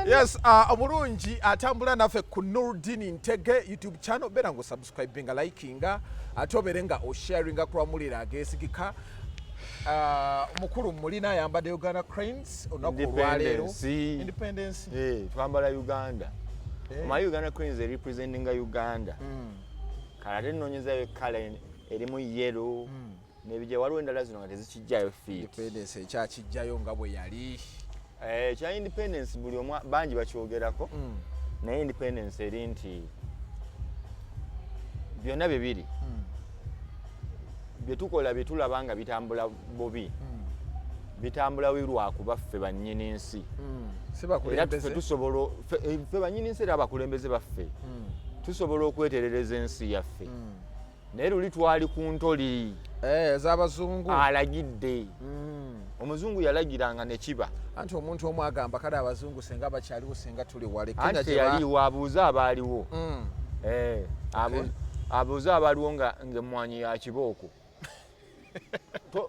Yes, omulungi atambula naffe ku Nurdin Ntege YouTube channel bera ngo subscribinga likinga atoberenga o sharinga kuramulira agesigika mukuru mulina yambade Uganda Cranes onakolwalero Independence twambala Uganda my Uganda Cranes representing Uganda kala nonyeza kala erimu yellow nebije waliwo endala zino nga tezikijjayo fit Independence ekyakijjayo nga bwe yali kya Independence buli omwa bangi bakyogerako naye Independence eri nti byonna bibiri byetukola byetulabanga bitambula bobi bitambula wirwa kubaffe bannyini nsi era tuffe tusobola ffe bannyini nsi era abakulembeze baffe tusobola okweterereza ensi yaffe naye luli twali ku ntoli ez'abazungu alagidde omuzungu yalagiranga ne kiba anti omuntu omu agamba kale abazungu senga bakyaliwo senga tuli wale Kenya gye yaliwo abuuza abaaliwo abuuza abaaliwo nga emmwanyi ya kibooko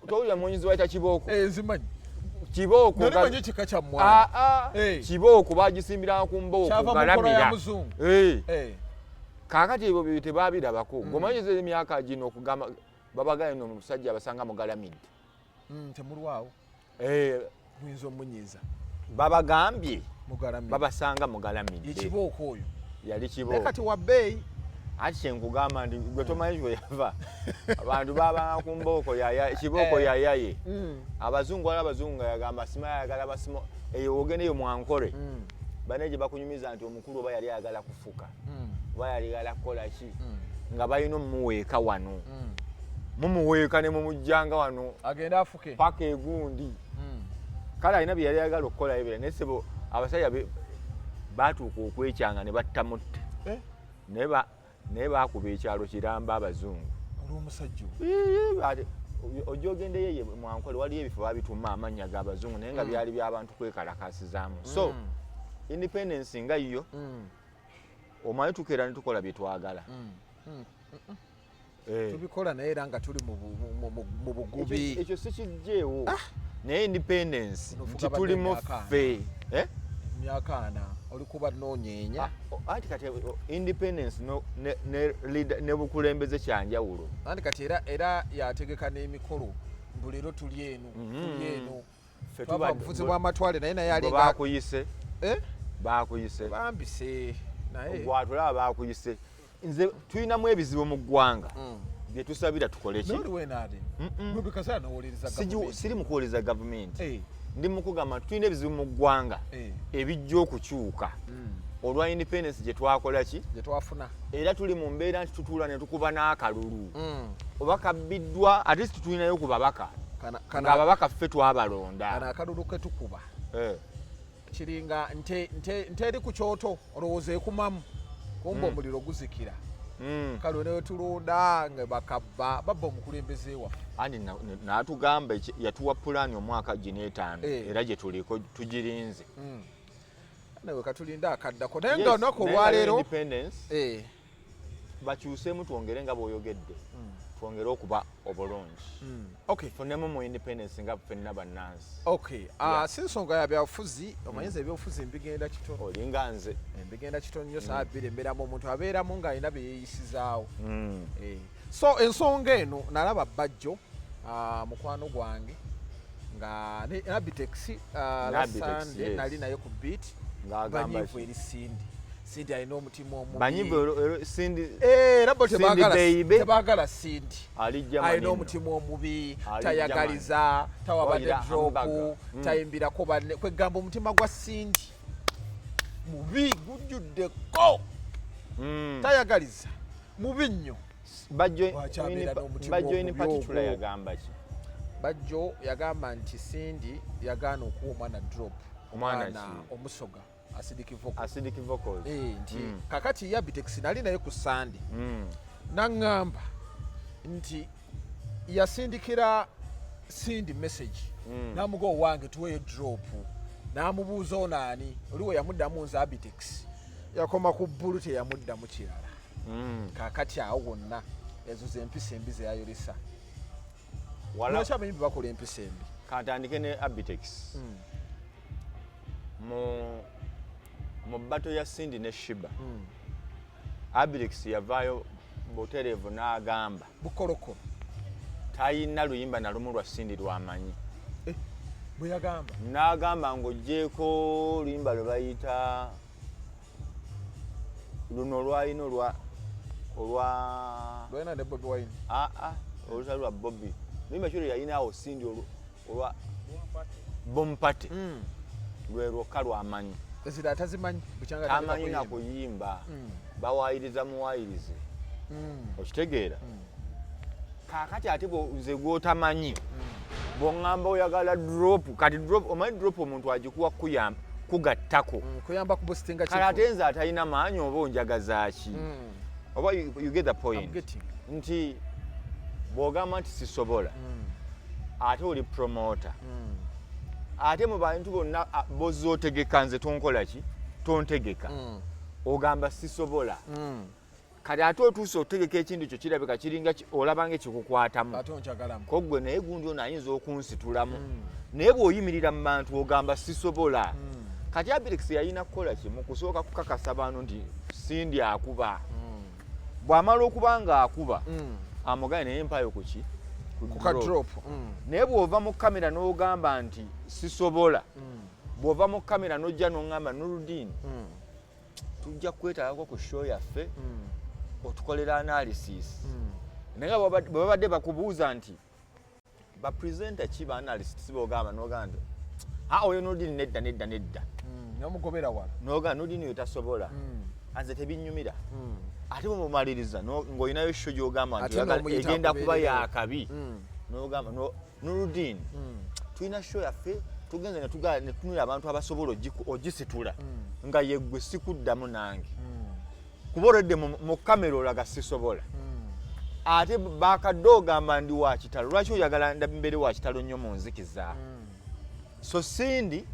towulira mwanyizi wayita kibooko zimanyi kibooko nalimanyi kika kya mmwanyi kibooko bagisimbira ku mbooko galamira kaakati ebyo byo tebaabirabako ng'omanyiza emyaka gino okugamba babagaye no omusajja abasanga mugalamidde temulwawo muyinza omunyiza babagambye mugalamidde babasanga mugalamidde ekibooko oyo yali kibooko kati wa bbeeyi ati kyenkugamba nti gwe tomanyi gwe yava abantu babanga ku mbooko kibooko yayaye abazungu wali abazungu yagamba sima yagala basimo eyo ogendeyo mwankole bane gye bakunyumiza nti omukulu oba yali ayagala kufuka oba yali ayagala kukola ki nga balina omumuweeka wano mumuweeka ne mumujjanga wano agenda afuke paka egundi kale alina bye yali ayagala okukola ebira naye sebo abasajja baatuuka okwekyanga ne battamutte naye baakuba ekyalo kiramba abazungu olw'omusajja ojja ogendeyo ye mwankole waliyo ebifo babituma amannya g'abazungu naye nga byali by'abantu kwekalakasizaamu so Independence nga yo omanyi tukeera ne tukola bye twagala tubikola naye era nga tuli mu bugubi ekyo si kijjeewo naye Independence nti tulimu ffe myaka ana oli kuba noonyeenya ati kati Independence ne bukulembeze kyanjawulo anti kati era yategeka n'emikolo mbu leero tuli eno twava bufuzi bw'amatwale naye alinga bakuyise bakuyise bambise naye gwatulaba bakuyise nze tulinamu ebizibu mu ggwanga bye tusabira tukole ki siri mu kuwuliriza gavumenti ndi mu kugamba tulina ebizibu mu ggwanga ebijja okukyuka olwa Independence gye twakola ki gye twafuna era tuli mu mbeera nti tutuula ne tukuba n'akalulu oba kabbiddwa ate situlinayo ku babaka ng'ababaka ffe twabalonda kana akalulu ke tukuba kiringa nteri ku kyoto olowooza ekumamu kumba omuliro guzikira kale newe tulonda nga bakabba babba omukulembeze waffe andi n'atugamba yatuwa pulaani omwaka gineetaano era gye tuliko tugirinze nawe katulinda akaddako naye nga olunaku olwaleero bakyuseemu twongere nga bw'oyogedde twongere okuba obulungi tufunemu mu Independence nga ffenna bannansi si nsonga ya byabufuzi omanyiza ebyobufuzi mbigenda kitono olinga nze mbigenda kitono nnyo saa bbiri embeeramu omuntu abeeramu ng'alina bye yeeyisizaawo so ensonga eno nalaba Bajjo mukwano gwange nga ne Abtex Sande nali naye ku beat banyivu eri Sindi alina omutima omubi era bo tebagala Sindi alina omutima omubi tayagaliza tawabadde dropu tayimbirako banne kwegamba omutima gwa Sindi mubi gujjuddeko tayagaliza mubi nnyo Bajjo yagamba nti Sindi yagaana okuwa omwana drop omwana omusoga acidic vocals nti kakati Abtex nali naye ku Sande naŋŋamba nti yasindikira Sindi message namuga owange tuweyo drop namubuuza onaani oliwo yamuddamu nze Abtex yakoma ku bbulu teyamuddamu kirala kakati awo wonna ezo zempisa embi zeyayolesa lwaki abayimbi bakola empisa embi kantandike ne Abtex mu battle ya Cindy ne Sheebah Abtex yavaayo butereevu n'agamba bukolokolo tayina luyimba na lumu lwa Cindy lwamanyi bwe yagamba n'agamba ng'oggyeko luyimba lwe bayita luno lwalina lwalina ne Bobi Wine olutali lwa Bobby luyimba kyo yayinaawo Cindy olwa Bompate lwe lwokka lwamanyi ezira atazimanyi tamanyi na kuyimba bawaayiriza muwaayirize okitegeera kaakati ate nze gw'otamanyi bw'oŋŋamba oyagala drop kati drop omanyi drop omuntu agikuwa kuyamba kugattako kuyamba kubustinga kale ate nze atalina maanyi oba onjagaza ki oba you get the point nti bw'ogamba nti sisobola ate oli promoter ate mu bantu bonna bozootegeka nze tonkola ki tontegeka ogamba sisobola kati ate otuuse otegeka ekintu kyo kirabika kiringa olabanga ekikukwatamu koggwe naye gundi ono ayinza okunsitulamu naye bw'oyimirira mu bantu ogamba sisobola kati Abtex yalina kukola ki mu kusooka kukakasa bantu nti Cindy akuba bw'amala okuba nga akuba amugane naye mpayo ku ki drop naye bw'ova mu kamera n'ogamba nti sisobola bw'ova mu kamera n'ojja n'oŋŋamba Nuruddin tujja kwetaagako ku show yaffe otukolera analysis naye bwe babadde bakubuuza nti bapresenta ki ba analyst si b'ogamba n'ogamba nti oyo Nuruddin nedda n'omugobera wala n'ogamba Nuruddin oyo tasobola anze tebinnyumira ate bwemumaliriza ng'olinayo show gy'ogamba nti egenda kuba yakabi n'ogamba Nuruddin tulina show yaffe tugenze ne tunula abantu abasobola ogisitula nga yeggwe sikuddamu nange kuba olwedde mu kamera olaga sisobola ate bakadde ogamba ndi wa kitalo lwaki oyagala mbere wa kitalo nnyo mu nzikiza so Cindy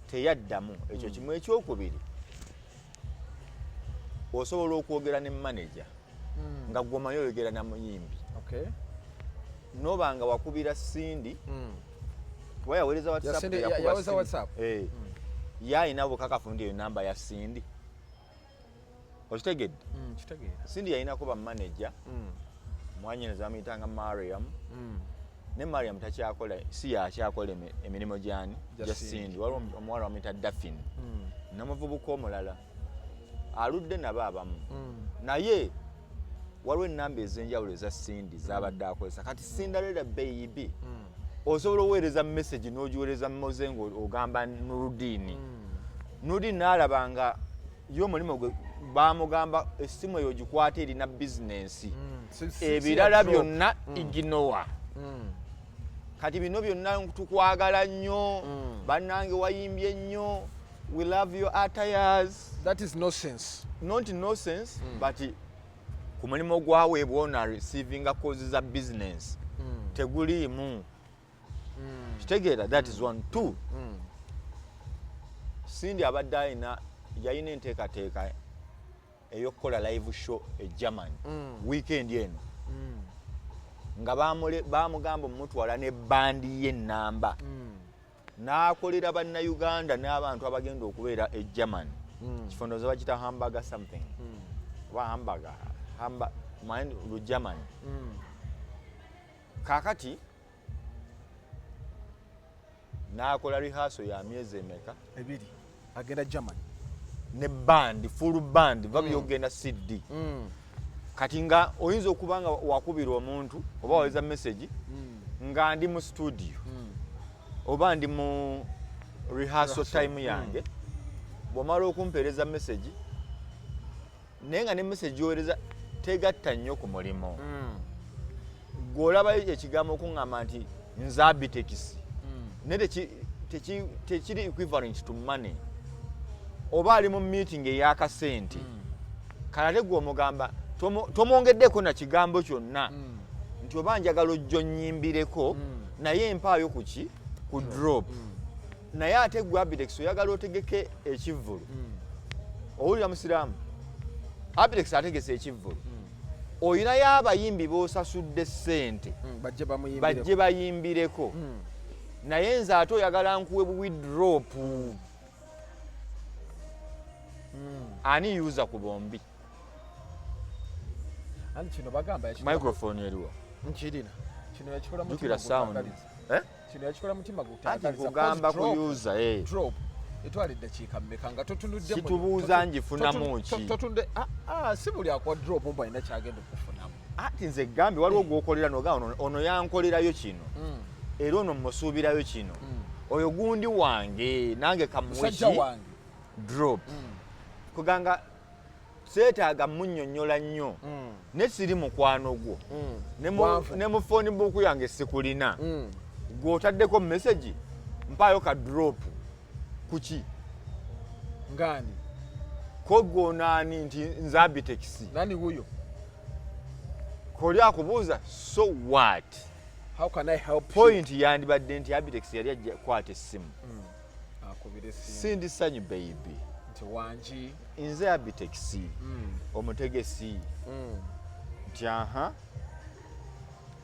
teyaddamu ekyo kimu ekyokubiri osobola okwogera ne manager nga gwomanyi oyogera na muyimbi nobanga wakubira Cindy kuba yaweereza WhatsApp yayina bukakafu nti eyo namba ya Cindy okitegedde Cindy yayinako bamanager mwanyineza bamuyitanga Mariam ne Mariam takyakola si yakyakola emirimu gyani gya Cindy waliwo omuwala bamuyita Daphne n'omuvubuka omulala aludde nabo abamu naye waliwo ennamba ez'enjawulo eza Cindy z'abadde akozesa kati Cinderella baby osobola oweereza message n'ogiweereza mmoze ng'ogamba Nuruddin n'alabanga y'omulimu gwe baamugamba essimu eyo gikwata erina bizinensi ebirala byonna iginowa kati bino byonna tukwagala nnyo bannange wayimbye nnyo we love your attires that is nonsense not nonsense but ku mulimu gwaweebwa ona receiving causes za business teguliimu kitegeera that is 1 2 Cindy abadde yayina enteekateeka ey'okukola live show e Germany weekend eno nga baamugamba omutwala ne bandi y'ennamba n'akolera bannayuganda n'abantu abagenda okubeera e Germany kifondoza bakita hamburger something oba hamburger mind lu Germany kakati n'akola rehearsal ya myezi emeka ebiri agenda Germany ne band full band babyogenda CD kati nga oyinza okuba nga wakubira omuntu oba waweza message nga ndi mu studio oba ndi mu rehearsal time yange bw'omala okumpeereza message naye nga ne message yowereza tegatta nnyo ku mulimu gw'olabayo ekigambo okuŋŋamba nti nze Abtex naye tekiri equivalent to money oba ali mu meeting ey'akasente kalate gw'omugamba tomwongeddeko na kigambo kyonna nti oba njagala ojja onnyimbireko naye empaayo ku ki ku drop naye ate gwe Abtex oyagala otegeke ekivvulu owulira musiraamu Abtex ategese ekivvulu oyinayo abayimbi b'osasudde ssente bajje bayimbireko naye nze ate oyagala nkuwe withdraw ani yuza ku bombi ani kino bagamba microphone eriwa nkirina kino yakikola mu dukira sound kino yakikola mutima gutagaliza ati kugamba kuyuza drop etwali dakiika mmeka nga totunudde situbuuza njifunamu ki totunde si buli akwa drop mba ina kyagenda okufunamu ati nze gambi waliwo gwokolera noga ono yankolerayo kino era ono musuubirayo kino oyo gundi wange nange kamuweki drop kuganga seetaaga munnyonnyola nnyo ne siri mukwano gwo ne mu phone book yange sikulina gw'otaddeko message mpaayo ka drop kuki ngani ko nani nti nze Abtex nani huyo koli akubuuza so what how can I help point yandibadde nti Abtex yali ajja kwata essimu akubira essimu sindi sanyu baby nti wanji nze Abtex omutegesi nti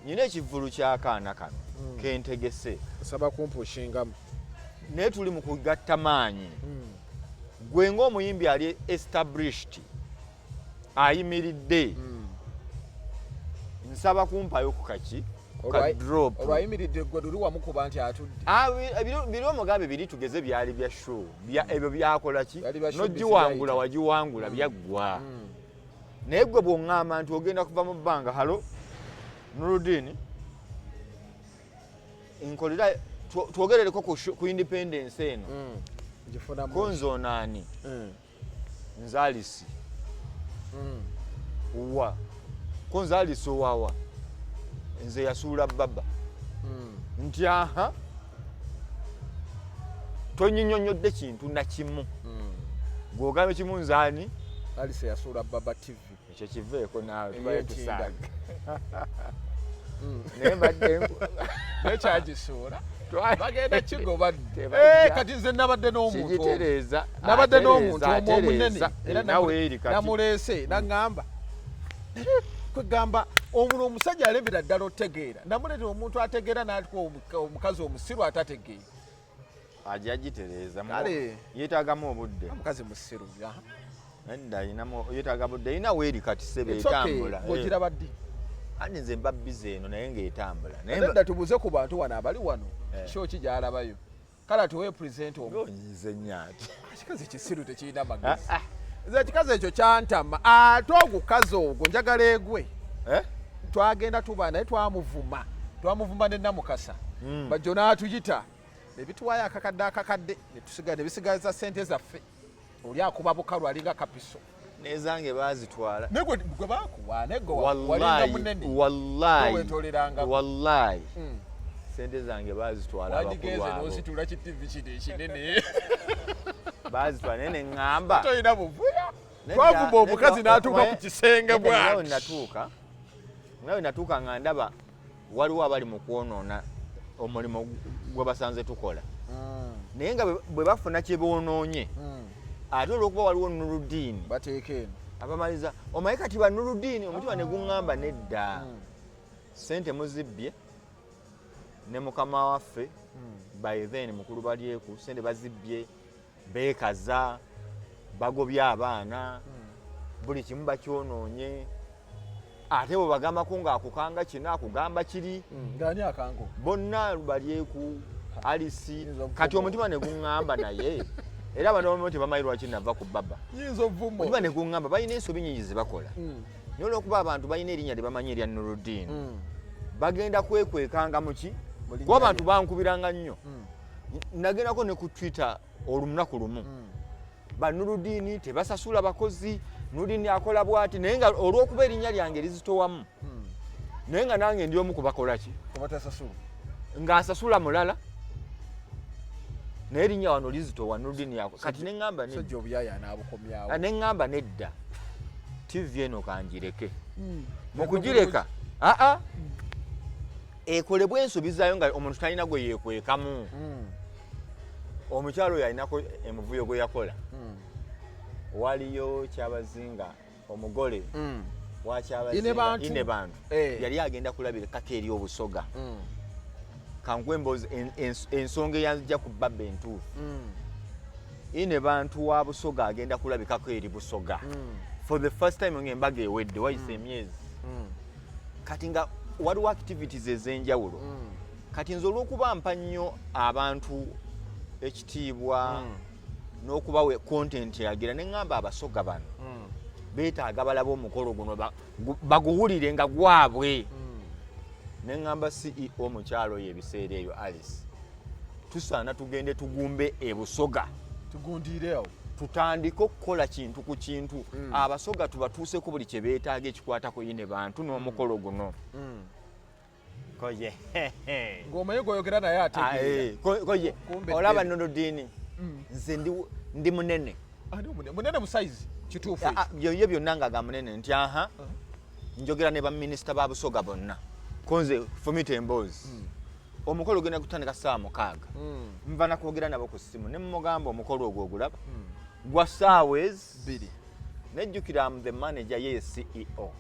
nyina ekivulu ky'akaana kano kentegese osaba kumpushingamu naye tuli mu kugatta maanyi gwe ng'omuyimbi ali established ayimiridde nsaba kumpayo ku kaki ka drop olwayimiridde gwe luli wamukuba nti atudde biri omugambe biri tugeze byali bya show ebyo byakola ki nogiwangula wagiwangula byaggwa naye gwe bw'oŋŋamba nti ogenda kuva mu bbanga halo Nurudini nkolera twogerereko ku independence eno konzonaani nzalisi uwa konzalisi owawa nze yasuula baba nti tonyinyonyodde kintu na kimu gw'ogambe kimu nzaani alise yasuula baba TV ekyo kiveeko naawe tubayetusaaga naye mbadde nekyagisuula bagenda kigobadde kati nze nabadde n'omuntu nabadde n'omuntu omwo omunene era namuleese naŋŋamba kwegamba omuno omusajja alebera ddala otegeera namuleetera omuntu ategeera n'atuka omukazi omusiru atategeera ajagitereeza yeetaagamu obudde omukazi musiru edda yeetaaga budde erina weeri kati sebe etambula ogiraba ddi ani nze mba bize eno naye ng'etambula edda tubuuze ku bantu wano abali wano kyo ki gy'alabayo kale tuwe purezidenti onyize nyaati ekikazi ekisiru tekirina magezi nze ekikazi ekyo kyantama ate ogukazi ogwo njagala egwe twagenda tuba naye twamuvuma ne Namukasa Bajjo n'atuyita ebituwaayo akakadde ne bisigaza ssente zaffe oli akuba bukalu alinga kapiso nezange bazitwala negwe bakuwa nego wallahi sente zange bazitwala wajigeze n'ositula ki TV kino ekinene bazitwala nene ŋŋamba toyina buvuya twavuba omukazi n'atuuka ku kisenge bwaki nawe natuuka nga ndaba waliwo abali mu kwonoona omulimu gwe basanze tukola naye nga bwe bafuna kye boonoonye ate olwokuba waliwo Nurudini bateeka eno abamaliza omaye kati ba Nurudini omutima ne guŋŋamba nedda sente muzibbye ne mukama waffe by then mukulu balyeku sente bazibbye beekaza bagobye abaana buli kimu bakyonoonye ate bwe bagambako ng'akukanga kino akugamba kiri ng'ani akango bonna balyeku alisi kati omutima ne guŋŋamba naye era abantu abamu tebamayirwa kinava ku baba omutima ne guŋŋamba balina ensobi nnyingi ze bakola naye olw'okuba abantu balina erinnya lye bamanyi erya Nurudini bagenda kwekwekanga muki kuba abantu bankubiranga nnyo nagendako ne ku Twitter olunaku lumu ba Nurudini tebasasula bakozi Nurudini akola bwati naye nga olw'okuba erinnya lyange lizitowamu naye nga nange ndi omu kubakola ki ng'asasula mulala naye erinnya wano lizitowa Nurudini yako kati neŋŋamba neŋŋamba nedda TV eno kanjireke mu kugireka ekolebwa ensobi zaayo nga omuntu talina gwe yeekwekamu omukyalo oyo alinako emuvuyo gwe yakola waliyo Kyabazinga omugole wa Kyabazinga ine bantu yali agenda kulabira kaka eri obusoga kankwe emboozi ensonga eyanzija ku baba entuufu ine bantu wa Busoga agenda kulabikako eri Busoga for the first time ng'embaga ewedde wayise emyezi kati nga waliwo activities ez'enjawulo kati nze olw'okuba mpa nnyo abantu ekitiibwa n'okubawa content yagira ne ngamba Abasoga bano beetaaga balaba omukolo guno baguwulire nga gwabwe ne ngamba CEO mukyalo y'ebiseera eyo Alice tusaana tugende tugumbe e Busoga tugundirewo tutandika okukola kintu ku kintu Abasoga tubatuuse ku buli kye beetaaga ekikwatako yine bantu n'omukolo guno koje ng'omanyi goyogera naye ategeera koje olaba Nododini nze ndi munene munene mu size kituufu byo byonna nga munene nti aha njogera ne baminisita ba Busoga bonna konze fomite embozi omukolo genda kutandika saa 6 nva nakwogera nabo ku ssimu ne mugamba omukolo ogwo ogulaba gwa saawezi 2 nejjukira am the manager ye CEO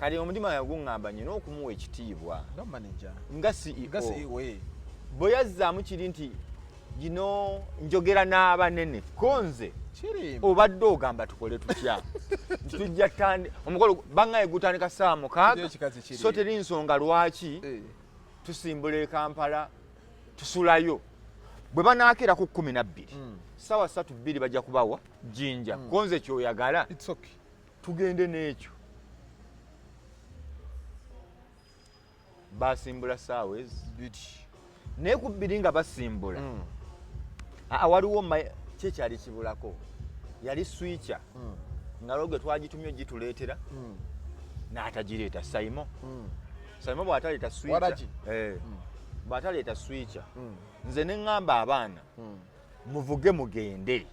kali omutima yagungamba nyina okumuwa ekitiibwa nga CEO bwe yazzaamu kiri nti gino njogera n'abanene konze obadde ogamba tukole tutya tujja tandi omukolo bangaye gutandika saa 6 so teri nsonga lwaki tusimbula e Kampala tusulayo bwe banaakera ku 12 sawa 3 bajja kubawa jinja konze kyoyagala tugende n'ekyo basimbula saawezi 2 naye ku 2 nga basimbula waliwo kyekyali kibulako yali switcher ngaloge twagitumye gituleetera n'atagireeta Saimo bw'ataleeta switcher bw'ataleeta switcher nze ne ngamba abaana muvuge mugende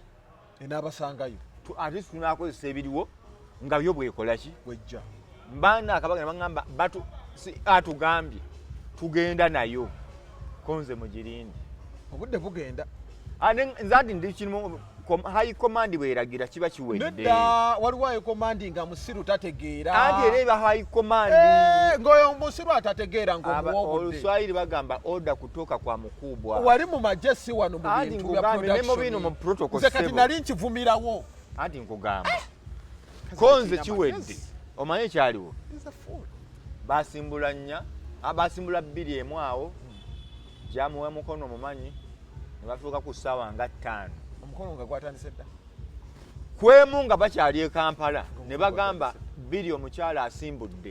n'abasangayo ate tunaakozesa ebiriwo nga byo bwekola ki bwejja mbaana akabaga ne baŋŋamba atugambye tugenda nayo konze mugirindi obudde bugenda nze ati ndi kirimu high command bweragira kiba kiwedde nedda waliwo high command nga musiru tategeera anti era eba high command ng'oyo musiru atategeera ng'omuwa obudde Oluswahili bagamba order kutoka kwa mukubwa wali mu majesi wano mu bintu bya production nze kati nali nkivumirawo anti nkugamba konze kiwedde omanyi ekyaliwo basimbula 4 basimbula 2 emu awo jamuwa mukono mumanyi ne batuuka ku ssaawa nga 5 omukono nga gwatandise dda kwemu nga bakyali e Kampala ne bagamba 2 omukyala asimbudde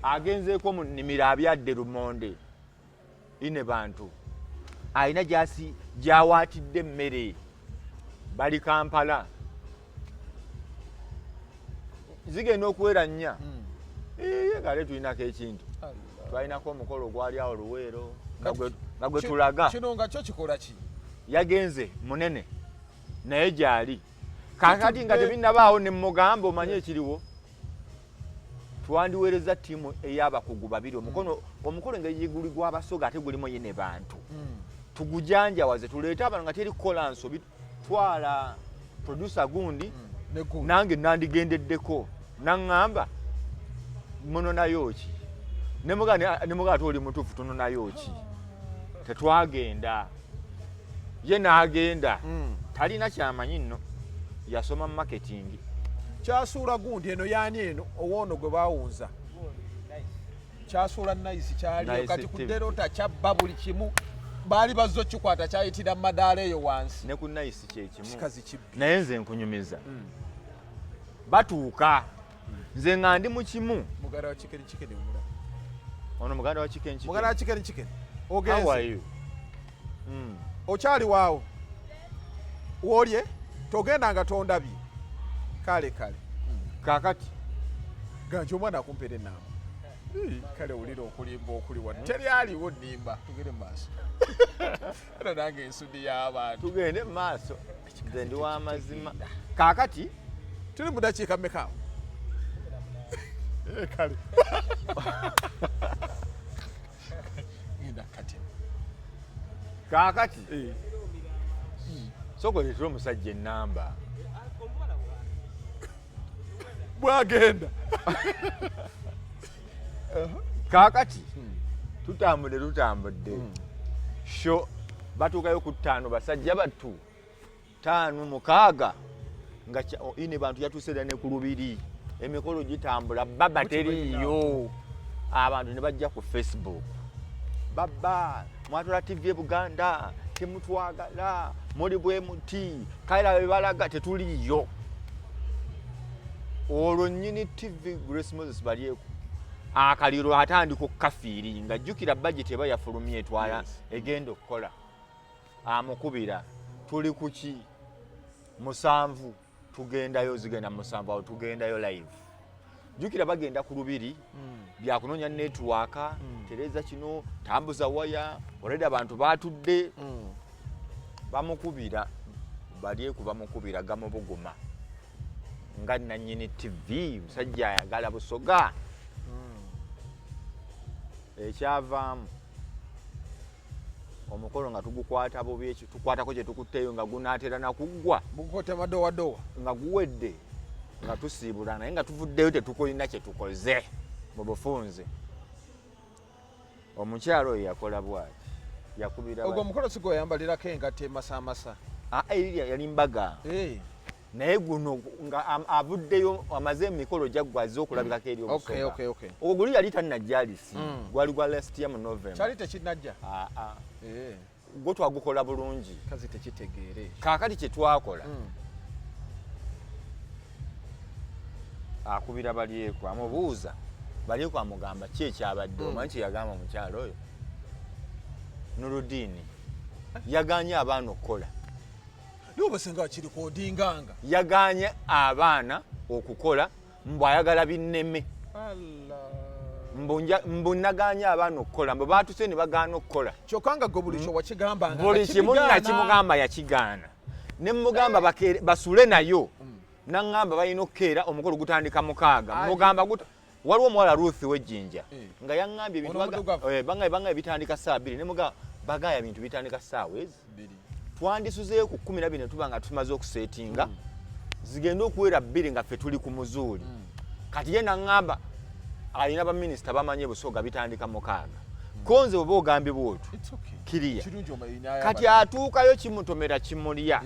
agenzeeko mu nnimiro abyadde lumonde ine bantu alina gyawaatidde emmere bali Kampala zigenda okuwera 4 kale tulinako ekintu twalinako omukolo ogwali awo Luweero nga gwe tulaga kino nga kyo kikola ki yagenze munene naye gyali kakati nga tebinnabaawo ne mugamba omanye ekiriwo twandiweereza ttiimu ey'abakugu 2 omukolo engeri guli gw'Abasoga ate gulimu yine bantu tugujanjawaze tuleete abantu nga teri kolanso bitwala producer gundi nange nandigendeddeko naŋŋamba munonayo ki ne mugaa toli mutuufu tunonayo ki tetwagenda ye n'agenda talina kyamanyi nno yasoma marketing kyasuula gundi eno yaani eno owoono gwe baawunza kyasuula nice kyaliyo kati ku derota kyabba buli kimu baali bazzo kikwata kyayitira mu madaala eyo wansi ne ku nice kyekimu kikazi kibbi naye nze nkunyumiza batuuka nze nga ndi mu kimu muganda wa chicken omulala ono muganda wa chicken ogenze how are you okyali waawo woolye togenda nga tondabye kale kakati ganje omwana akumpera enamba kale wulira okulimba okuli wano teryaliwo nnimba tugende mu maaso era nange ensudi y'abantu tugende mu maaso nze ndi w'amazima kakati tuli mu dakiika mmekaawo kale genda kati kakati sokoletera omusajja ennamba bwagenda kakati tutambudde sho batuukayo ku 5 basajja battu 5 6 nga ine bantu yatusera ne ku lubiri emikolo gitambula baba teriyo abantu ne bajja ku Facebook baba mwatula TV Buganda temutwagala muri bwe muti kaira balaga tetuliyo olwo nyini TV Grace Moses baliyeko akaliro atandika okukafiri nga jjukira budget eba yafulumye etwala egenda okukola amukubira tuli kuki 7 tugendayo zigenda 7 awo tugendayo live jjukira bagenda ku lubiri byakunonya network tereza kino tambuza waya already abantu batudde bamukubira baliyeko bamukubira gamubuguma nga nanyini TV musajja ayagala busoga ekyavaamu omukolo nga tugukwata bubi ekyo tukwatako kye tukutteyo nga gunaatera nakugwa bukote madowadowa nga guwedde nga tusiibula naye nga tuvuddeyo tetukolina kye tukoze mu bufunze omukyalo oyo yakola bwati yakubira ogwo omukolo sigo yambalirako engatte masamasa yali mbaga naye guno nga avuddeyo amaze emikolo gyaggwaze okulabikako eri obusoga ogwo guli yali tannajjalisi gwali gwa last year mu November kyali tekinajja gwo twagukola bulungi kazi tekitegeere kaakati kye twakola akubira balyeko amubuuza balyeko amugamba ki ekyabadde omanyi kye yagamba omukyalo oyo Nuruddin yaganye abaana okukola yobasenga kiri kodinganga yaganye abaana okukola mbwayagala binneme mbunaganye abaana okukola mbo batuse ne bagaana okukola kyokanga go buli kyo wakigambanga buli kimu nakimugamba yakigaana ne mugamba basule nayo nangamba balina okukeera omukolo gutandika 6 mugamba waliwo omuwala Ruth wejjinja nga yangambye ebintu banga bitandika saa 2 ne mugamba bagaya bintu bitandika saawa ezi twandisuzeeyo ku 12 tuba nga tumaze okusetinga zigenda okuwera 2 nga ffe tuli ku muzuuli kati ye nangamba alina baminisita bamanye busoga bitandika 6 konze oba ogambye bwotyo kiriya kati atuukayo kimutomera kimulya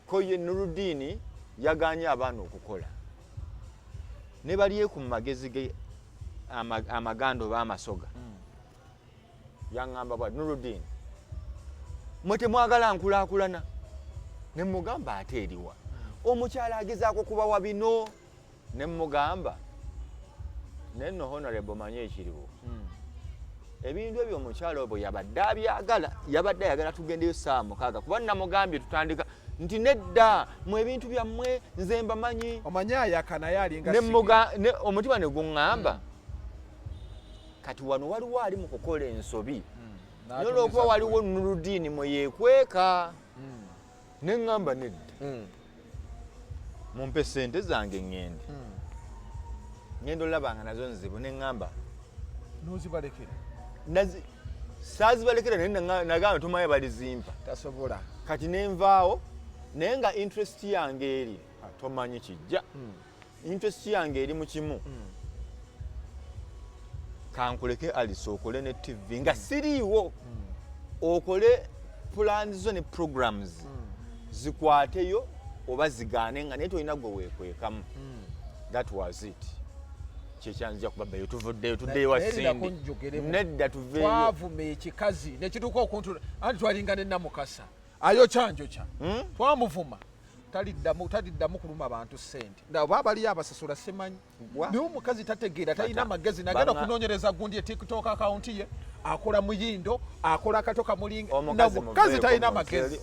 koye Nuruddin yaganye abaana okukola ne balyeku mu magezi ge amagando b'amasoga yangamba bwa Nuruddin mwe temwagala nkulaakulana ne mugamba ate eriwa omukyala agezaako kubawa bino ne mugamba nenno honorable manye ekiriwo ebintu ebyo omukyala obwo yabadde abyagala yabadde ayagala tugendeyo saa 6 kuba namugambye tutandika nti nedda mu ebintu byammwe nze mbamanyi omanyayakana yalinga omutima ne guŋŋamba kati wano waliwo ali mu kukola ensobi nolokuba waliwo Nuruddin mwe yeekweka ne ŋŋamba nedda mumpe sente zange ŋŋende olabanga nazo nzibu ne ŋŋamba nozibalekera saazibalekera naye nagamba tumaye balizimpa tasobola kati nenvaawo naye nga interest yange eri tomanyi kijja interest yange eri mu kimu kankuleke Alice okole ne TV nga siriiwo okole plans zo ne programs zikwateyo oba zigaane nga naye tolina gwe weekwekamu that was it kyekyanzija kubabayo tuvuddeyo tuddeyo wasindi nedda tuveeyo twavuma ekikazi nekituuka okuntula anti twalinga ne Namukasa ayo kyanjokya twamuvuma taliddamu kuluma abantu ssente oba baliyo abasasula simanyi naye omukazi tategeera talina magezi nagenda kunoonyereza gundi TikTok account ye akola muyindo akola akatoka mulinga namukazi talina magezi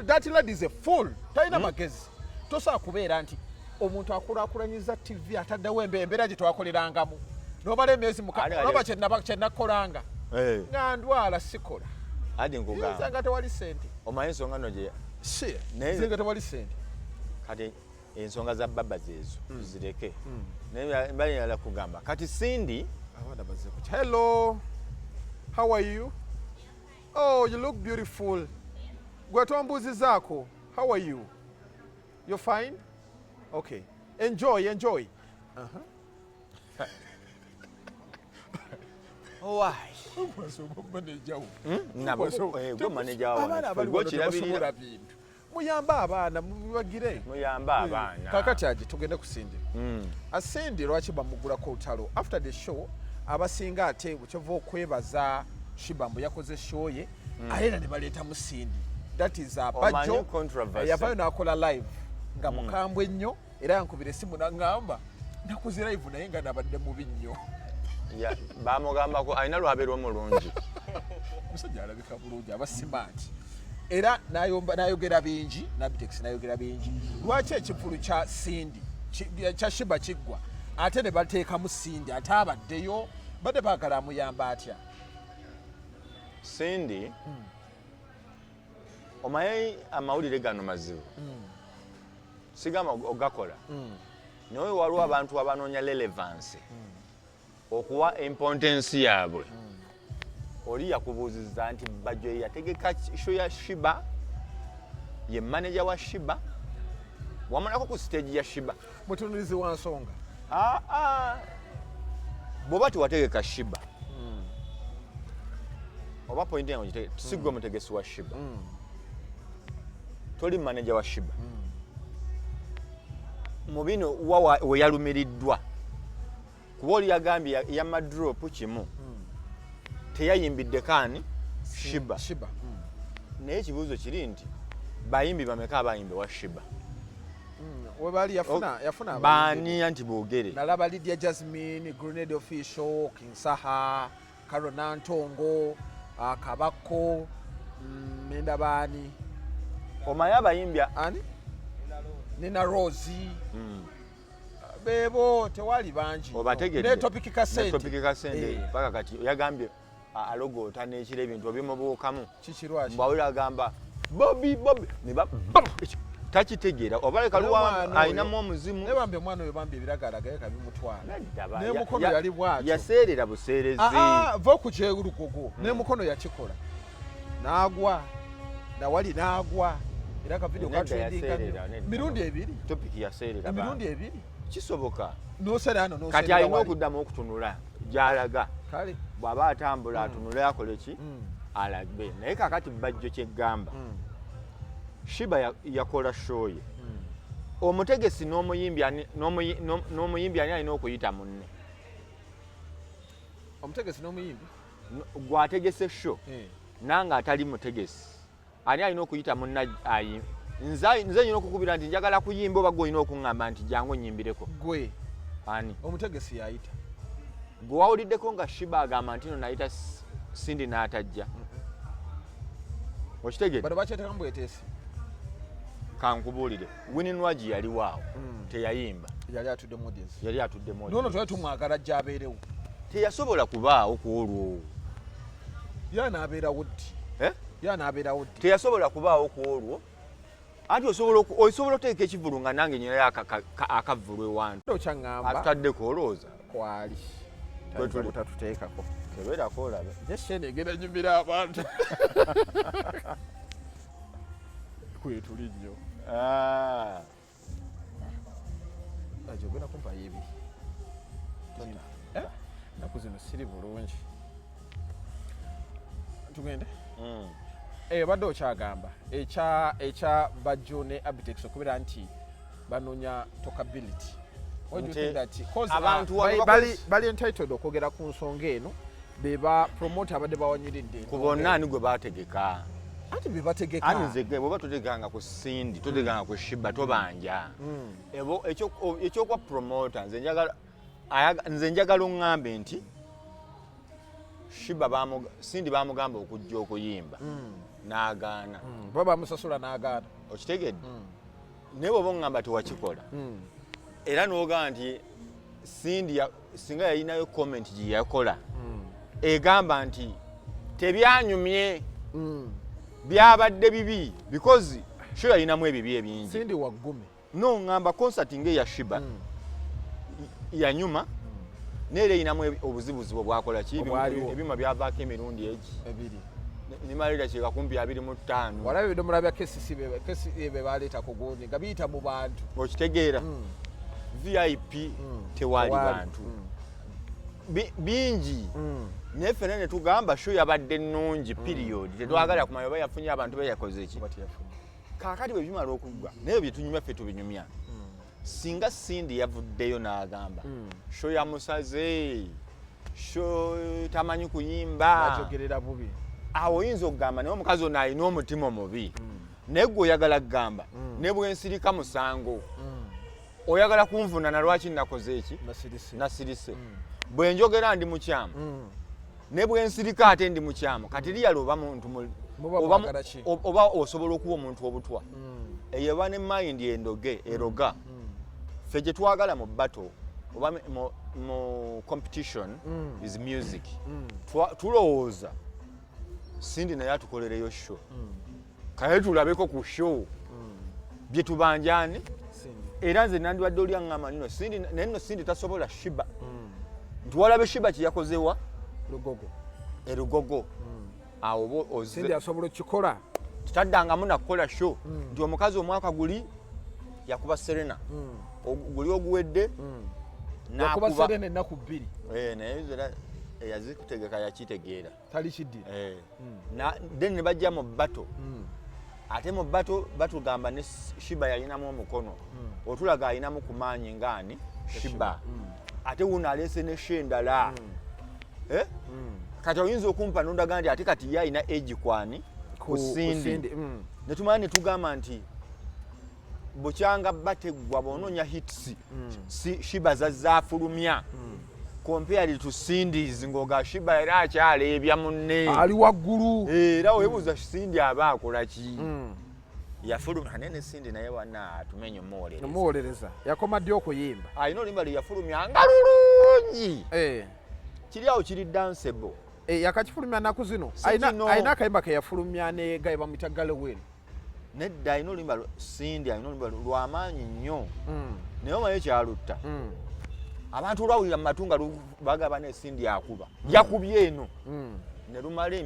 that lady is a fool talina magezi tosobola kubeera nti omuntu akulaakulanyiza TV ataddewo embeera gye twakolerangamu nobala emyezi mukaba kyenakolanga nga ndwala sikola nga tewali sente omanyi ensonga no gye nga tewali sente kati ensonga za baba zeezo tuzireke naye mbalina kugamba kati Cindy hello how are you oh you look beautiful gwe twambuuzizaako how are you you're fine okay enjoy Why? Muyamba abaana mubagire. Muyamba abaana. Kakati aje tugende ku Cindy. Cindy lwaki bamugulako olutalo after the show abasinga ate bukyova okwebaza Sheebah mbu yakoze show ye ayera ne baleeta mu Cindy. That is a Bajjo yavayo n'akola live nga mukambwe nnyo era yankubira essimu n'aŋŋamba nakuze live naye nga nabadde mubi nnyo. Bamugambako alina lwabeerwa omulungi. Musajja alabika bulungi aba smart. Era nayogera bingi na Abtex nayogera bingi. Lwaki ekifulu kya Cindy kya Sheebah kiggwa ate ne bateeka mu Cindy ate abaddeyo badde baagala amuyamba atya? Cindy omaye amawulire gano mazibu sigama ogakola naye waliwo abantu abanoonya relevance okuwa importance yaabwe oli yakubuuziza nti Bajjo yategeka show ya Sheebah ye manager wa Sheebah wamanako ku stage ya Sheebah mutunulizi wa nsonga bw'oba tewategeka Sheebah oba point yangu tusigwe mutegesi wa Sheebah toli manager wa Sheebah mu bino we yalumiriddwa kuba oli yagambye yamadrop kimu teyayimbidde kaani Sheebah naye ekibuuzo kiri nti bayimbi bameka abayimbi wa Sheebah webali yafuna baani anti boogere nalaba Lydia Jasmine Grenade Official Kinsaha Karo Nantongo Kabako Menda Bani omaye abayimbi ani Nina Rosie bebo tewali bangi obategedde ne topic kasende paka kati yagambye alogota n'ekira ebintu ebimubuukamu kikirwaki mbawulira agamba Bobby ne takitegeera obaleka luwa ayinamu omuzimu ne bambe omwana oyo bambe ebiragaalagayo kabimutwala ne mukono yali bwatyo yaseerera buseerezi vo ku kyolugogo ne mukono yakikola n'agwa nawali n'agwa era akavidiyo katwendinga mirundi ebiri topiki yaseerera mirundi ebiri kisoboka noserano kati alina okuddamu okutunula gy'alaga kale bw'aba atambula atunule akole ki alagbe naye kakati Bajjo kyeggamba Sheebah yakola show ye omutegesi n'omuyimbi ani alina okuyita munne omutegesi n'omuyimbi gwategese show nanga atali mutegesi ani alina okuyita munna nze nyina okukubira nti njagala kuyimba oba gwolina okuŋŋamba nti jangu nyimbireko gwe ani omutegesi yayita gwe wawuliddeko nga Sheebah agamba nti no nayita Cindy n'atajja okitegedde bano bakyeteekamu bweteesi kankubuulire Winnie yali waawo teyayimba yali atudde models nono twali tumwagala ajja abeerewo teyasobola kubaawo ku olwo yanaabeerawo ddi teyasobola kubaawo ku olwo anti osobola oteeka ekivulu nga nange nyinayo akavulu ewantu atutaddeko olowooza kwali tatuteekako kebeerako olabe neshenegera nyumira abantu kwetuli nnyo ogenda kumpayo ebiri naku zino siri bulungi tugende badde okyagamba ekya Bajjo ne Abtex okubeera nti banoonya talkability bali entitled okwogera ku nsonga eno beba promote abadde bawanyiridde ku bonna ani gwe baategeka anti bebategeka anizege bweba toteganga ku Cindy toteganga ku Sheebah tobanja ekyokwa promoter nze njagala oŋŋambe nti Cindy bamugamba okujja okuyimba n'agaana bo bamusasula n'agaana okitegedde naye bw'oba oŋŋamba tewakikola era n'ogamba nti Cindy singa yalinayo comment gye yakola egamba nti tebyanyumye byabadde bibi because show yalinamu ebibi ebingi Cindy waggumi no ŋŋamba concert ng'eya Sheebah yanyuma neera erinamu obuzibuzibu bwakola ki ebyuma byavaako emirundi ebiri nimalira kyeka kumpi 25 walabe ebidomola bya kesi be baleetako gundi nga biyita mu bantu okitegeera VIP tewali bantu bingi Neffe ne tugamba show yabadde nnungi period. Tetwagala kumanya oba yafunye abantu be yakoze ki. Kaakati bwe bimala okuggwa naye bye tunyumya ffe tubinyumya. Singa Cindy yavuddeyo n'agamba show ya musaze, show tamanyi kuyimba, ajogerera bubi. Awo oyinza okugamba naye omukazi ono alina omutima omubi. Naye gwe oyagala kugamba ne bwe nsirika musango. Oyagala kunvunana lwaki nakoze eki? Nasirise. Bwe njogera ndi mukyamu. Ne bwe nsirika ate ndi mukyamu. Kati liyaloba muntu oba osobola okuwa omuntu obutwa. Eyo ne mind endoge eroga. Ffe gye twagala mu battle oba mu competition is music. Tulowooza Cindy naye atukolereyo show. Kale tulabeko ku show bye tubanjani era nze nandibadde oli aŋŋamba nino Cindy naye nno Cindy tasobola Sheebah. Ntiwalabe Sheebah kye yakozewa erugogo. Awo oze Cindy asobola okikola taddangamu nakukola show nti omukazi omwaka guli yakuba Serena guli oguwedde nakuba Serena ennaku 2 naye zera yazikutegeka yakitegeera tali kiddira then ne bajja mu bato ate mu bato batugamba ne Sheebah yalinamu omukono otulaga alinamu ku maanyi ngaani Sheebah ate wuno aleese ne shendala kati oyinza okumpa n'ondaga nti ate kati ye alina egi kwani ku Cindy ne tumala ne tugamba nti bukyanga bateggwa boononya hits Sheebah zazaafulumya compared to Cindy's ngoga Sheebah era akyaleebya munne ali waggulu era weebuuza Cindy aba akola ki yafulumya ne Cindy naye wana tumenye muwolereza yakoma ddi okuyimba alina olimba lye yafulumya nga lulungi kiri awo kiri danceable yakakifulumya nnaku zino alina akayimba ke yafulumya ne gaye bamwita Galeweri nedda alina olimba Cindy alina olimba lwamaanyi nnyo naye omanyi kyalutta abantu olwawulira mu matunga bagaba ne Cindy akuba yakubye eno ne lumala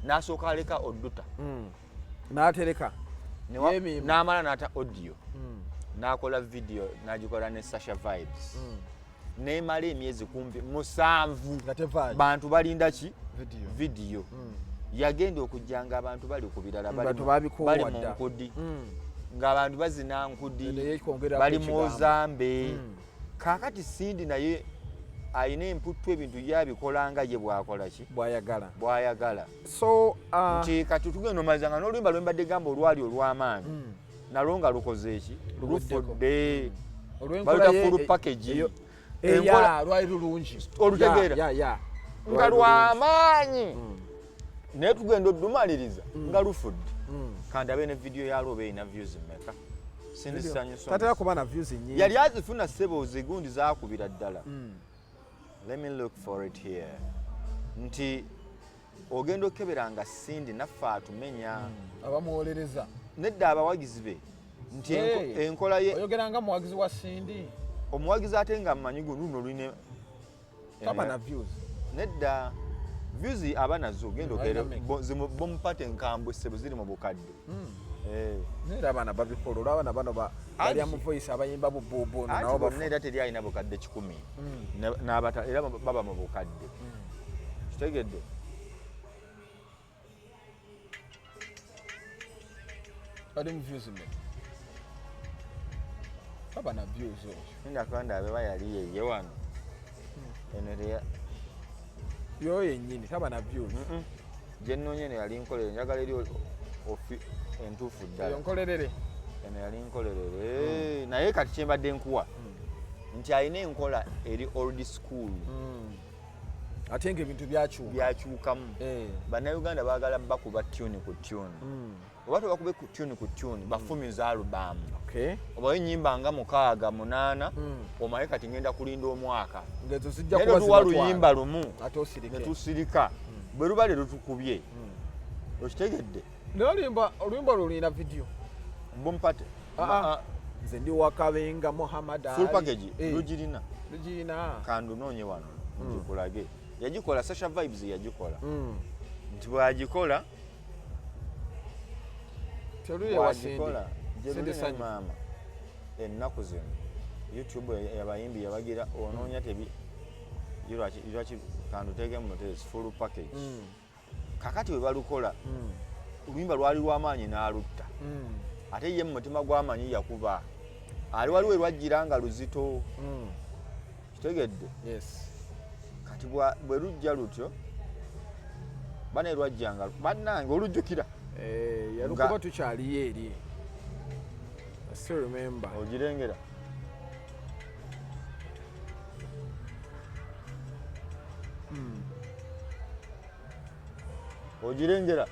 n'asooka aleka odduta n'atereka n'amala n'ata audio n'akola video n'agikola ne Sasha Vibes n'emala emyezi kumpi 7 bantu balinda ki video yagenda okujjanga abantu bali ku birala bali mu nkudi ng'abantu bazina nkudi bali mu Ozambe. Kaakati Cindy naye alina emputtu ebintu yabikolanga ye bwakola ki bwayagala so nti kati tugenda omazanga n'oluyimba lwe mbadde gamba olwali olw'amaanyi nalwo nga lukoze eki lufudde baluta full package lwali lulungi olutegeera nga lw'amaanyi naye tugenda oddumaliriza nga lufudde kandabe ne video yalwo beeyina views mmeka tatera kuba na views nyingi yali azifuna ssebo zigundi zaakubira ddala. Let me look for it here. Nti ogenda okeberanga Cindy naffe atumenya abamuwolereza nedda abawagizi be nti enkola ye oyogeranga muwagizi wa Cindy omuwagizi ate nga mmanyi guno olwine taba na views nedda views aba nazo ogenda okere bomupate enkambwe ssebo ziri mu bukadde nera abana babikola olw'abaana bano balya mu voice abayimba bubuubu nabo bafuna era teri alina bukadde 10 era baba mu bukadde kitegedde ali mu views me baba na views ndakanda abe bayali ye wano eneria yo yennyini taba na views je nnonye ne yali nkolere njagala eri entuufu ddala nkolerere eno yali nkolerere naye kati kyembadde nkuwa nti alina enkola eri old school ate ng'ebintu byakyukamu bannayuganda baagala bakuba tune ku tune oba tebakube ku tune bafumiza alubamu oba ennyimba nga 6 8 omaye kati ngenda kulinda omwaka naye tuwa luyimba lumu ne tusirika bwe luba le lutukubye okitegedde oluyimba lulina video bompate nze ndi Wakabenga Muhammad Ali full package lugirina kandunoonye wano ngikulage yagikola Sasha Vibes yagikola nti bwagikola Cindy maama ennaku zino YouTube yabayimbi yabagira onoonya Lwaki kanduteeke mu motesi full package. Kakati we balukola oluyimba lwali lw'amaanyi n'alutta. Ate ye mu mutima gw'amanyi yakuba. Ali waliwo lwajjira nga luzito. Kitegedde? Yes. Kati bwe lujja lutyo bane lwajjanga bannange olujjukira. Yalukuba tukyaliyo eri. I still remember. Ogirengera. Ogirengera.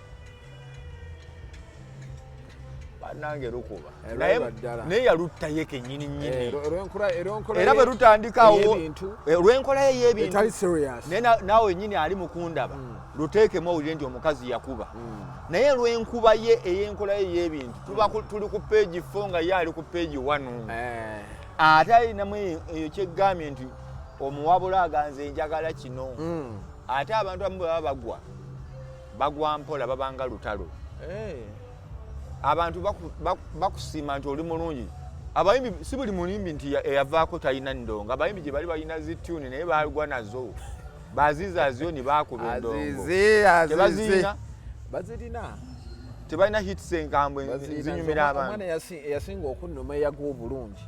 Bannange lukuba. Naye yalutta ye kennyini nnyini. Era bwe lutandikaawo olw'enkola ye y'ebintu. Naawe nnyini ali mukundaba. Luteekemu owulire nti omukazi yakuba. Naye lw'enkuba ye ey'enkola ye y'ebintu. Tuli ku page 4 nga ye ali ku page 1. Ate alinamu eyo kyegambye nti omuwabula aganze njagala kino. Ate abantu abamu baba bagwa mpola babanga lutalo. Abantu bakusiima nti oli mulungi. Abayimbi si buli mulimbi nti eyavaako talina ndongo. Abayimbi gye bali balina zituni naye bagwa nazo. Bazizaazyo ne baakuba endongo. Bazirina. Tebalina hits enkambwe zinyumira abantu. Omwana eyasinga okunnuma eyagwa obulungi.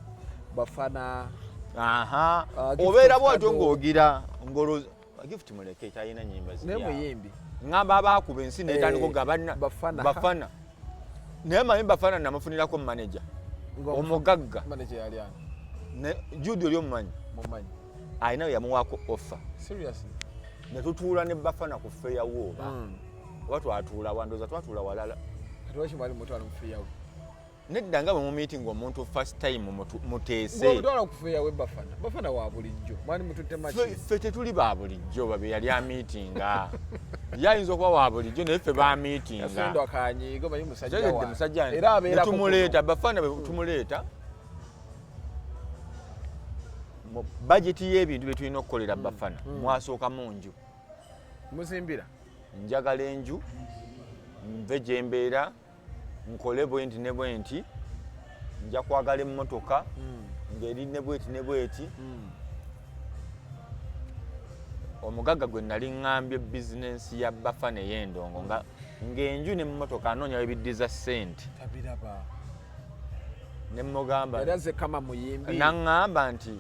Bafana. Obeera bw'atyo ng'ogira ngolo gift muleke talina nnyimba ziri. Ne muyimbi. Ngamba abaakuba ensi n'etandika ogabana bafana. Naye manyi Bafana namufunirako manager. Omugagga. Manager yali ani? Ne Judy oli omumanyi. Mumanyi. Ayina yamuwaako offer. Seriously? Ne tutuula ne Bafana ku farewell. Watu atuula wandoza twatuula walala. Kati lwaki mwali mutwala mu farewell? Nedda nga bwe mu meeting omuntu first time muteese. Ng'omutwala ku farewell Bafana. Bafana wa bulijjo. Mwali mututte maki. Ffe tetuli ba bulijjo babe yali a meetinga. Yayinza okuba wa bulijjo naye ffe ba meetinga. Yasendo akanyiigo manyi musajja wa. Era abeera tumuleeta Bafana bwe tumuleeta. Budget y'ebintu bye tulina okukolera Bafana. Mwasooka mu nju. Muzimbira. Njagala enju. Nve gye mbeera. Nkole bwenti ne bwenti. Nja kwagala emmotoka. Ng'eri ne bweti ne bweti. Omugagga gwe nali ngambye bizinensi ya Bafana ey'endongo ng'enju n'emmotoka anoonya ebiddiza ssente. Tabiraba. Ne mmugamba. Era ze kama muyimbi. N'aŋŋamba nti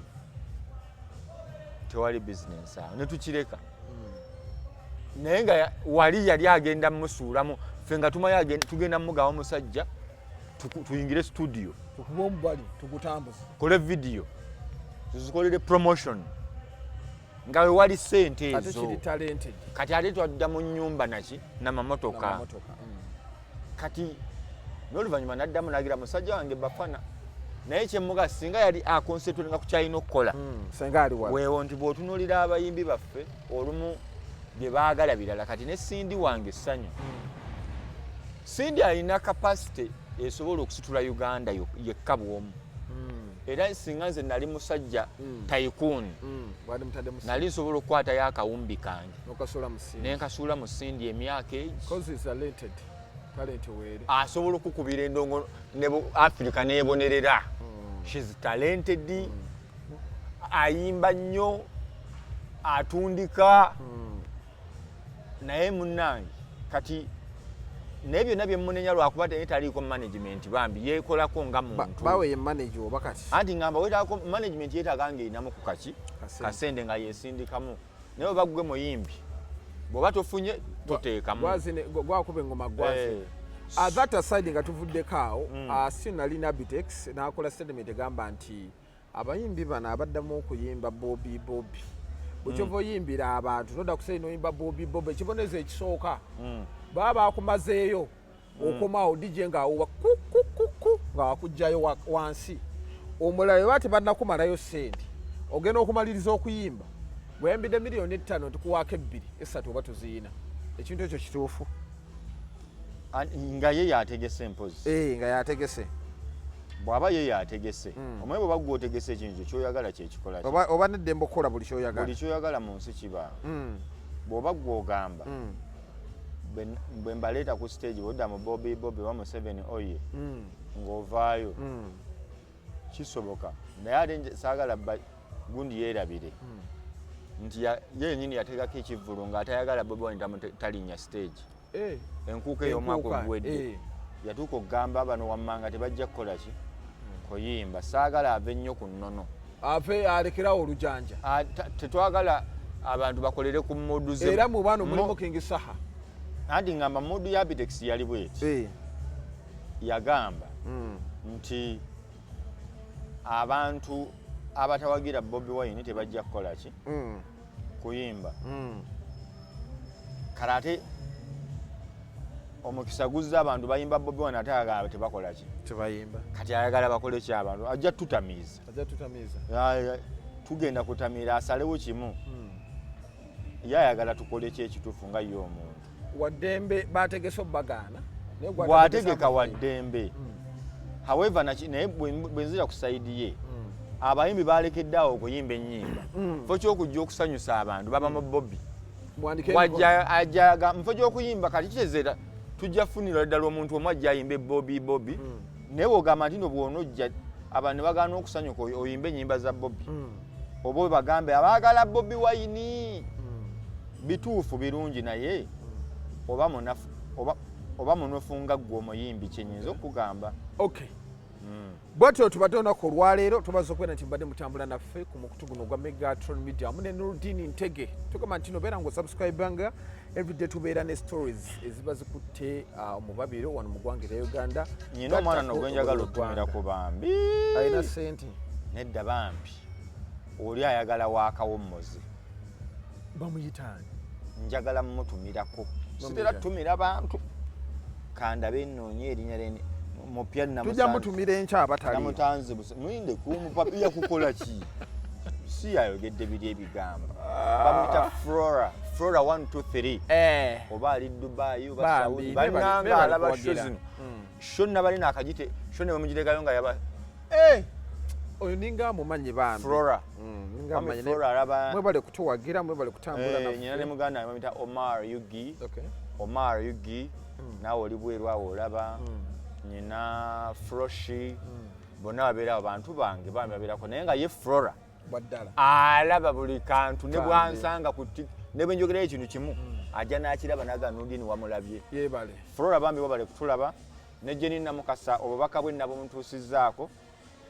tewali bizinensi awo ne tukireka. Naye nga wali yali agenda mmusuulamu ffe nga tumanyi tugenda mmugawa omusajja tuyingire studio. Tukuba omubali tukutambuza. Kole video. Tuzikolere promotion. Nga we wali ssente ezo. Ate kiri talented. Kati ate twadda mu nnyumba naki n'amamotoka. Kati n'oluvannyuma n'addamu n'agira musajja wange Bafana. Naye kyemmuga singa yali akonsentulinga ku kyalina okukola. Senga ali wala. Weewo nti bw'otunuulira abayimbi baffe olumu bye baagala birala kati ne Sindi wange essanyu. Sindi alina capacity esobola okusitula Uganda yekka bw'omu. Era singa nze nali musajja tycoon. Nali nsobola okukwatayo akawumbi kange. Nenkasuula mu Sindi emyaka egi. Asobola okukubira endongo ne Africa n'ebonerera. She's talented. Ayimba nnyo. Atundika. Naye munnange kati naye byonna bye mmunenya lwakuba taliiko management bambi yeekolako nga muntu. Bawe ye manager oba kati. Anti ngamba weetaako management yeetaaga ng'erinamu ku kaki kasende nga yeesindikamu. Naye oba gwe muyimbi bw'oba tofunye toteekamu. Gwakuba engoma gwaze. That aside nga tuvuddeko awo still nalina Abtex n'akola statement egamba nti abayimbi bano abaddamu okuyimba Bobby. Bwekyova oyimbira abantu nodda kusei noyimba Bobby ekibonezo ekisooka baba bakumazeeyo okomaawo DJ ng'awuba kukukuku nga wakugjayo wansi omulala bwe bati bannakumalayo ssente ogenda okumaliriza okuyimba bweyambidde miliyoni 5 tukuwaako 2 3 oba tuziyina ekintu ekyo kituufu nga ye yategese mpozi nga yategese bw'aba ye yategese omwe bw'oba gwe otegese ekintu kyoyagala kyekikola oba neddembe okukola buli kyoyagala mu nsi kiba bw'oba gwe ogamba bwe mbaleeta ku stage odda mu Bobby wa mu 7 oye ng'ovaayo kisoboka naye ate saagala gundi yeerabire nti ye yennyini yateekako ekivvulu ng'atayagala Bobi Wine talinnya stage. Enkuuka ey'omwaka oguwedde yatuuka okugamba bano wammanga tebajja kukola ki kuyimba. Saagala ave nnyo ku nnono, ave alekerawo olujanja. Tetwagala abantu bakolere ku modu ze. Era mu bano mulimu King Saha. Andi ngamba modu ya Abtex yali bweti. Yagamba nti abantu abatawagira Bobi Wine tebajja kukola ki kuyimba. Karate omukisa guzza abantu bayimba Bobi Wine atayagala tebakola ki tebayimba. Kati ayagala bakole ki abantu ajja tutamiza. Tugenda kutamira asalewo kimu. Yayagala tukole ki ekituufu nga yo omuntu. Waddembe bategese obagaana. Bwategeka waddembe. However naye bwenzira ku side ye abayimbi balekeddeawo okuyimba ennyimba. Mfo ky'okujja okusanyusa abantu baba mu Bobi. Wajja ajaga mfo ky'okuyimba kati kitezeera tujja funira ddala omuntu omu ajja ayimbe Bobi. Naye wogamba nti no bw'onojja abantu bagaana okusanyuka oyimbe ennyimba za Bobi. Oba bagambe abaagala Bobi Wine. Bituufu birungi naye oba munofu nga ggwe omuyimbi kyenyinza okugamba. Okay. Bwatyo tubadde olunaku olwaleero tubaza okwena nti mbadde mutambula naffe ku mukutu guno gwa Megatron Media amu ne Nurdin Ntege. Tugamba nti nobeera ng'osubscribanga everyday tubeera ne stories eziba zikutte omubabiro wano mu ggwanga erya Uganda. Nyina omwana no gwe njagala otumira ku bambi. Alina ssente. Nedda bambi. Oli ayagala waakawommozi. Bamuyitaani. Njagala mmutumirako. Sitera tumira bantu. Kandabe ennoonye erinnya leni mupya namusanze. Tujja mutumira enkya abatali. Namutanze mwinde kumupapira kukola ki? Si ayogedde biri ebigamba. Bamuyita Flora 1 2 3. Oba ali Dubai oba Saudi. Bannanga alaba show zino. Shonna balina akajite. Shonna bamugirekayo nga yaba. Oyo ninga mumanyi bambi. Flora. Ninga mumanyi. Flora alaba. Mwebale kutuwagira mwebale kutambula naffe. Nyina ne muganda bamuyita Omar Yugi. Okay. Omar Yugi. Nawe oli bweru awo olaba. Nyina Froshi. Bonna babeera abantu bange babeerako naye nga ye Flora. Baddala. Alaba buli kantu ne bwansanga ku ne bwe njogera ekintu kimu. Ajja n'akiraba naga Nurdin wamulabye. Yeebale. Flora bambi babale kutulaba. Ne Jenny Namukasa obubaka bwe nabo mutuusizzaako.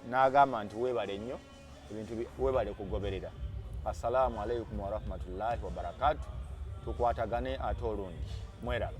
N'agamba nti weebale nnyo ebintu weebale kugoberera. Assalamu alaikum wa rahmatullahi wa barakatuh. Tukwatagane ate olungi. Mweraba.